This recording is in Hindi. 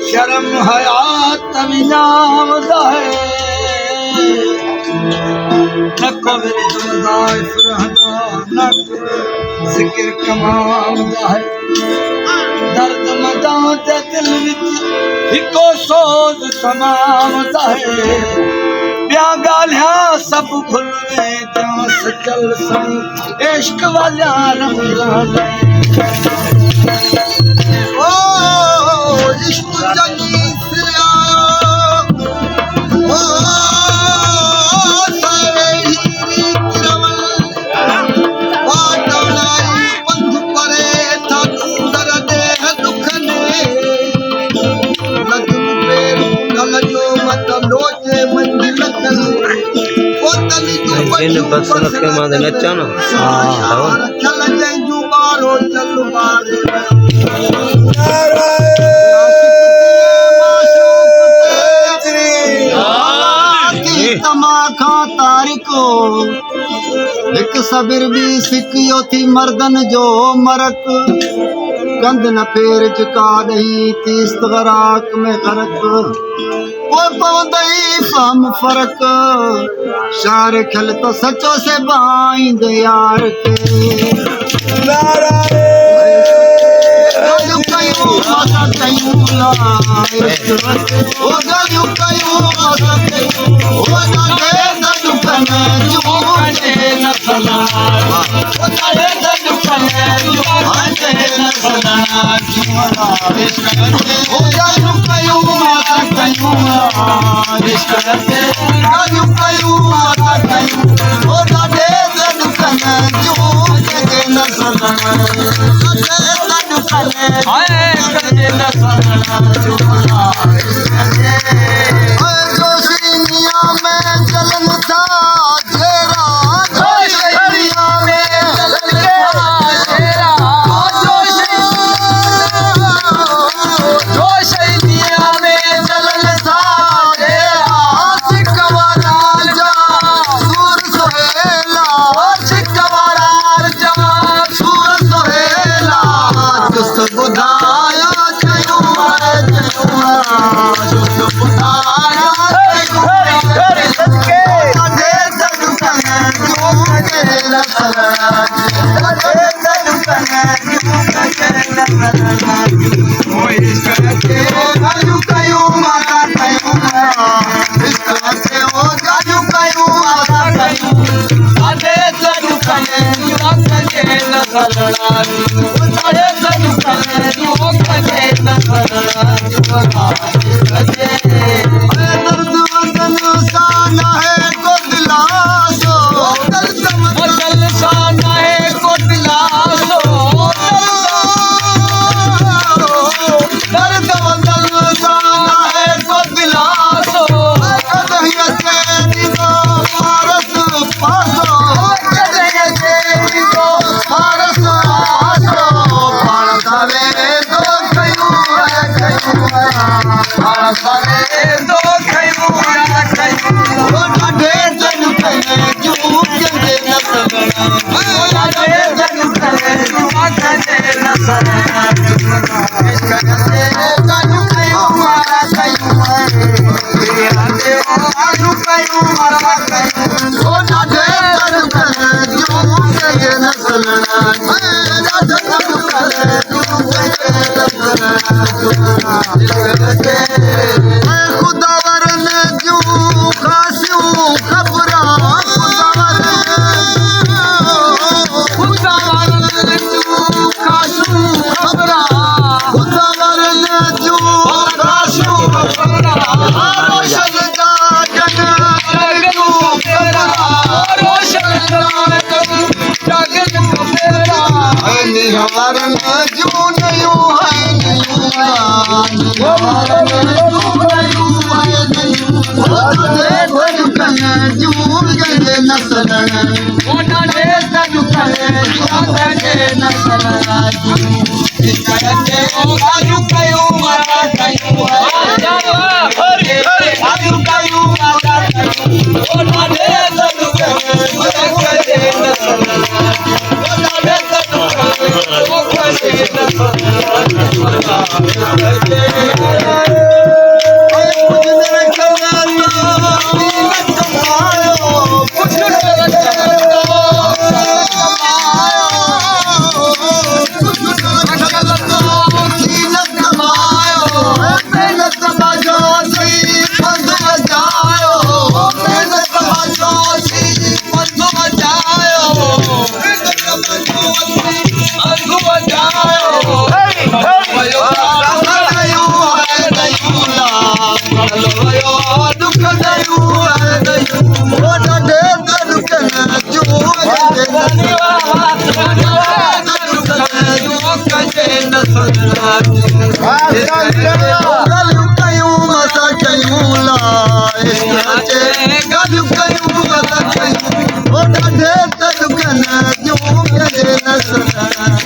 शर्म हयात विजाम दाए न कबर दाए फरहदा न जिक्र कमाम दाए दर्द मदा ते दिल विच हिको सोज तमाम दाए ब्या गालिया सब भुल वे जास चल सई इश्क वाला रमजान इश्क जगी से ओ सारे ही चमन वाटलाई पंध परे था सुंदर देह दुख ने लजम पेर कल जो मत लोचे मंजिल कल ओ तली जो इन बस रख के मां नचा ना हां चल जाए जो मारो चल मारे तमाखा तारिको एक सबीर भी सिकियो थी मर्दन जो मरक गंद न पेर चुका नहीं तीस्त गराक में खरक वो पवंदई पम फरक शार खल तो सचो से बाइंद यार के Oh, न जो मेरे नसर